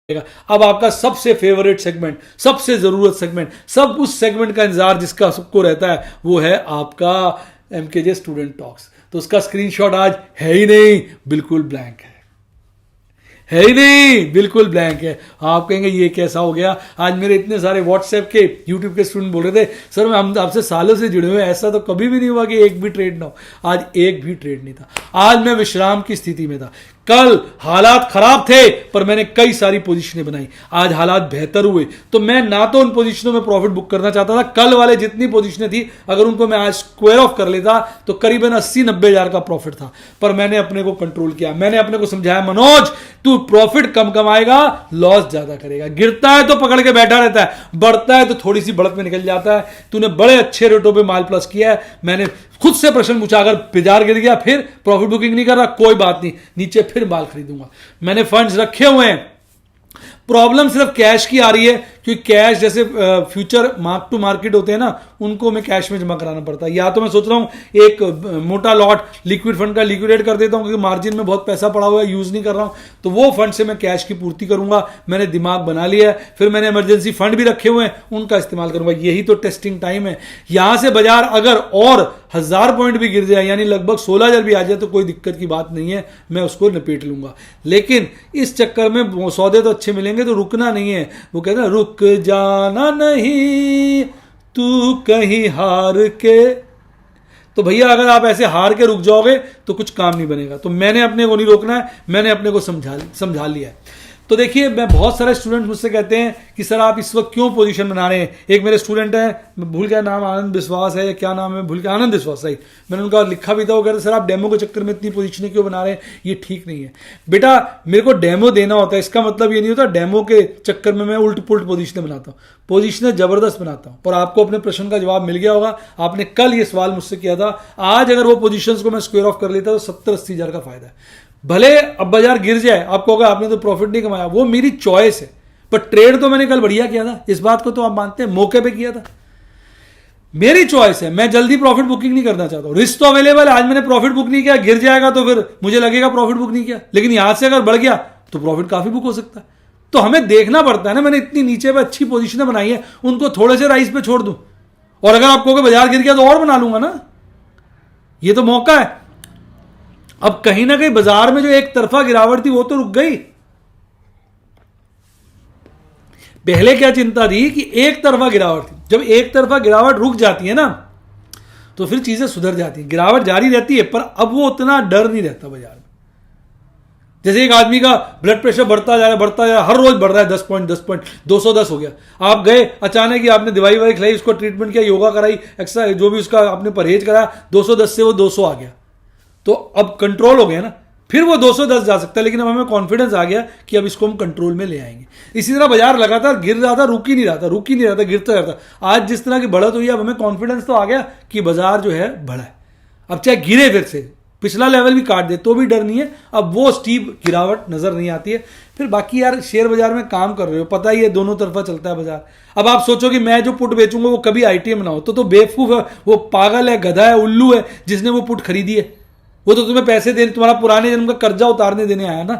अब आपका सबसे फेवरेट सेगमेंट, सबसे जरूरत सेगमेंट, सब उस सेगमेंट का इंतजार जिसका सबको रहता है, वो है आपका एमकेजे स्टूडेंट टॉक्स। तो उसका स्क्रीनशॉट आज है ही नहीं, बिल्कुल ब्लैंक है ही नहीं, बिल्कुल ब्लैंक है। आप कहेंगे ये कैसा हो गया? आज मेरे इतने सारे व्हाट्सएप के, यूट्यूब के स्टूडेंट बोल रहे थे सर मैं हम आपसे सालों से जुड़े हुए हैं, ऐसा तो कभी भी नहीं हुआ कि एक भी ट्रेड ना हो। आज एक भी ट्रेड नहीं था। आज मैं विश्राम की स्थिति में था। कल हालात खराब थे पर मैंने कई सारी पोजीशनें बनाई। आज हालात बेहतर हुए तो मैं ना तो उन पोजीशनों में प्रॉफिट बुक करना चाहता था, कल वाले जितनी पोजीशनें थी अगर उनको मैं आज स्क्वायर ऑफ कर लेता तो करीबन 80-90 हजार का प्रॉफिट था। पर मैंने अपने को कंट्रोल किया, मैंने अपने को समझाया मनोज तू प्रॉफिट कम कमाएगा, लॉस ज्यादा करेगा। गिरता है तो पकड़ के बैठा रहता है, बढ़ता है तो थोड़ी सी बढ़त में निकल जाता है। तूने बड़े अच्छे रेटों पे माल प्लस किया है। मैंने खुद से प्रश्न पूछा अगर बाजार गिर गया फिर प्रॉफिट बुकिंग नहीं कर रहा, कोई बात नहीं, नीचे फिर माल खरीदूंगा। मैंने फंड्स रखे हुए हैं। प्रॉब्लम सिर्फ कैश की आ रही है क्योंकि कैश जैसे फ्यूचर मार्क टू मार्केट होते हैं ना, उनको मैं कैश में जमा कराना पड़ता है। या तो मैं सोच रहा हूं एक मोटा लॉट लिक्विड फंड का लिक्विडेट कर देता हूं क्योंकि मार्जिन में बहुत पैसा पड़ा हुआ है, यूज नहीं कर रहा हूं, तो वो फंड से मैं कैश की पूर्ति करूंगा। मैंने दिमाग बना लिया है। फिर मैंने इमरजेंसी फंड भी रखे हुए हैं, उनका इस्तेमाल करूंगा। यही तो टेस्टिंग टाइम है। यहां से बाजार अगर और 1000 पॉइंट भी गिर जाए, यानी लगभग 16,000 भी आ जाए, तो कोई दिक्कत की बात नहीं है, मैं उसको निपेट लूंगा। लेकिन इस चक्कर में सौदे तो अच्छे मिलेंगे तो रुकना नहीं है। वो कहते हैं रुक जाना नहीं तू कहीं हार के। तो भैया अगर आप ऐसे हार के रुक जाओगे तो कुछ काम नहीं बनेगा। तो मैंने अपने को नहीं रोकना है, मैंने अपने को समझा लिया है। तो देखिए मैं बहुत सारे स्टूडेंट मुझसे कहते हैं कि सर आप इस वक्त क्यों पोजीशन बना रहे हैं। एक मेरे स्टूडेंट है, भूल गया नाम, आनंद विश्वास है या क्या नाम है, भूल गया, आनंद विश्वास सही। मैंने उनका लिखा भी था, वो कहते सर आप डेमो के चक्कर में इतनी पोजीशनें क्यों बना रहे हैं, ये ठीक नहीं है। बेटा मेरे को डेमो देना होता है, इसका मतलब ये नहीं होता डेमो के चक्कर में मैं उल्ट पुल्ट पोजीशनें बनाता हूँ। पोजीशनें जबरदस्त बनाता हूँ। और आपको अपने प्रश्न का जवाब मिल गया होगा। आपने कल ये सवाल मुझसे किया था। आज अगर वो पोजीशंस को मैं स्क्वायर ऑफ कर लेता तो 70-80 हजार का फायदा है। भले अब बाजार गिर जाए, आप कहोगे आपने तो प्रॉफिट नहीं कमाया, वो मेरी चॉइस है, पर ट्रेड तो मैंने कल बढ़िया किया था। इस बात को तो आप मानते हैं, मौके पे किया था, मेरी चॉइस है। मैं जल्दी प्रॉफिट बुकिंग नहीं करना चाहता हूं। रिस्क तो अवेलेबल है। आज मैंने प्रॉफिट बुक नहीं किया, गिर जाएगा तो फिर मुझे लगेगा प्रॉफिट बुक नहीं किया, लेकिन यहां से अगर बढ़ गया तो प्रॉफिट काफी बुक हो सकता है। तो हमें देखना पड़ता है ना। मैंने इतनी नीचे पे अच्छी पोजीशनें बनाई है, उनको थोड़े से राइस पे छोड़ दूं, और अगर आप कहोगे बाजार गिर गया तो और बना लूंगा ना। ये तो मौका है। अब कहीं ना कहीं बाजार में जो एक तरफा गिरावट थी वो तो रुक गई। पहले क्या चिंता थी कि एक तरफा गिरावट थी। जब एक तरफा गिरावट रुक जाती है ना तो फिर चीजें सुधर जाती हैं। गिरावट जारी रहती है पर अब वो उतना डर नहीं रहता बाजार में। जैसे एक आदमी का ब्लड प्रेशर बढ़ता जा रहा है, हर रोज बढ़ रहा है, 10 पॉइंट 210 हो गया। आप गए अचानक ही, आपने दवाई वाई खिलाई, उसको ट्रीटमेंट किया, योगा कराई, एक्सरसाइज जो भी उसका आपने परहेज करा, 210 से वो 200 आ गया। तो अब कंट्रोल हो गया ना, फिर वो 210 जा सकता है। लेकिन अब हमें कॉन्फिडेंस आ गया कि अब इसको हम कंट्रोल में ले आएंगे। इसी तरह बाजार लगातार गिर रहा था, रुक ही नहीं रहा था, गिरता रहता। आज जिस तरह की बढ़त हुई है, अब हमें कॉन्फिडेंस तो आ गया कि बाजार जो है बढ़ा है। अब चाहे गिरे फिर से, पिछला लेवल भी काट दे तो भी डर नहीं है। अब वो स्टीप गिरावट नजर नहीं आती है। फिर बाकी यार शेयर बाजार में काम कर रहे हो, पता ही है दोनों तरफा चलता है बाजार। अब आप सोचो कि मैं जो पुट बेचूंगा वो कभी आईटीएम ना हो, तो बेवकूफ है, वो पागल है, गधा है, उल्लू है जिसने वो पुट खरीदी है। वो तो तुम्हें पैसे देने, तुम्हारा पुराने जन्म का कर्जा उतारने देने आया ना,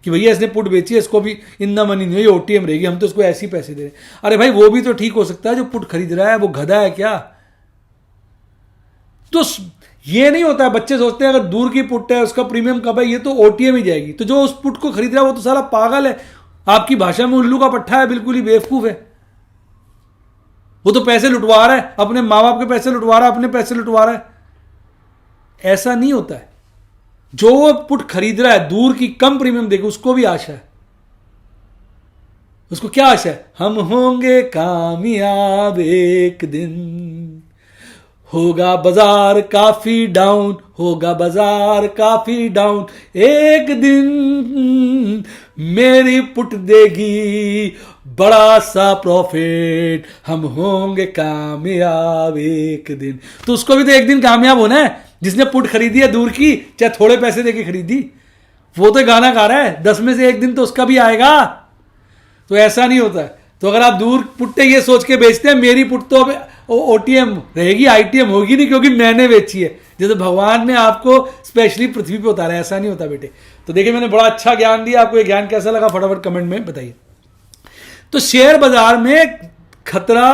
कि भैया इसने पुट बेची है, इसको भी इतना मनी नहीं है, ओटीएम रहेगी, हम तो इसको ऐसे ही पैसे दे रहे। अरे भाई वो भी तो ठीक हो सकता है, जो पुट खरीद रहा है वो गधा है क्या? तो ये नहीं होता है। बच्चे सोचते हैं अगर दूर की पुट है उसका प्रीमियम कब है, ये तो ओटीएम ही जाएगी। तो जो उस पुट को खरीद रहा है वो तो सारा पागल है, आपकी भाषा में उल्लू का पट्टा है, बिल्कुल ही बेवकूफ है। वो तो पैसे लुटवा रहा है, अपने माँ बाप के पैसे लुटवा रहा है, अपने पैसे लुटवा रहा है। ऐसा नहीं होता है। जो वो पुट खरीद रहा है दूर की कम प्रीमियम देके, उसको भी आशा है। उसको क्या आशा है? हम होंगे कामयाब एक दिन, होगा बाजार काफी डाउन, होगा बाजार काफी डाउन, एक दिन मेरी पुट देगी बड़ा सा प्रॉफिट, हम होंगे कामयाब एक दिन। तो उसको भी तो एक दिन कामयाब होना है, जिसने पुट खरीदी है दूर की, चाहे थोड़े पैसे देके खरीदी। वो तो गाना गा रहा है, 10 में से एक दिन तो उसका भी आएगा। तो ऐसा नहीं होता है। तो अगर आप दूर पुट्टे ये सोच के बेचते हैं मेरी पुट तो अब ओटीएम रहेगी, आईटीएम होगी नहीं, क्योंकि मैंने बेची है, जैसे भगवान ने आपको स्पेशली पृथ्वी पे उतारा है। ऐसा नहीं होता बेटे। तो देखिए मैंने बड़ा अच्छा ज्ञान दिया आपको। ये ज्ञान कैसा लगा फटाफट कमेंट में बताइए। तो शेयर बाजार में खतरा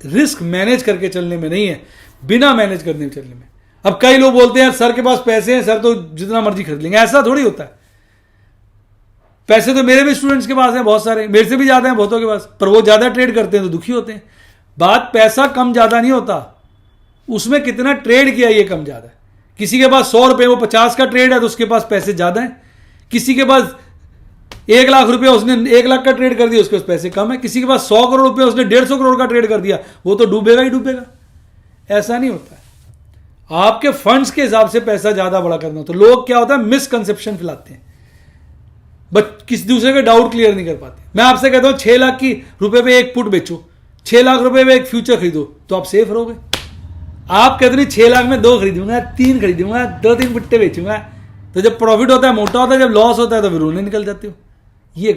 रिस्क मैनेज करके चलने में नहीं है, बिना मैनेज करने में चलने में। अब कई लोग बोलते हैं सर के पास पैसे हैं, सर तो जितना मर्जी खरीद लेंगे। ऐसा थोड़ी होता है। पैसे तो मेरे भी स्टूडेंट्स के पास हैं, बहुत सारे, मेरे से भी ज्यादा हैं बहुतों के पास, पर वो ज्यादा ट्रेड करते हैं तो दुखी होते हैं। बात पैसा कम ज्यादा नहीं होता, उसमें कितना ट्रेड किया ये कम ज्यादा है। किसी के पास 100 रुपए, वो 50 का ट्रेड है तो उसके पास पैसे ज्यादा हैं। किसी के पास 1 लाख रुपए, उसने 1 लाख का ट्रेड कर दिया, उसके पास पैसे कम है। किसी के पास 100 करोड़ रुपए, उसने 150 करोड़ का ट्रेड कर दिया, वो तो डूबेगा ही डूबेगा। ऐसा नहीं होता है। आपके फंड्स के हिसाब से पैसा ज्यादा बड़ा करना। तो लोग क्या होता है, मिसकंसेप्शन फैलाते हैं, बट किसी दूसरे के डाउट क्लियर नहीं कर पाते। मैं आपसे कहता हूं 6 लाख की रुपए पे एक पुट बेचो, 6 लाख रुपए में एक फ्यूचर खरीदो, तो आप सेफ रहोगे। आप कहते नहीं 6 लाख में 2 खरीदूंगा, 3 खरीदूंगा, 2-3 पुट्टे बेचूंगा, तो जब प्रॉफिट होता है मोटा होता है, जब लॉस होता है तो फिर रोने निकल जाते हो। ये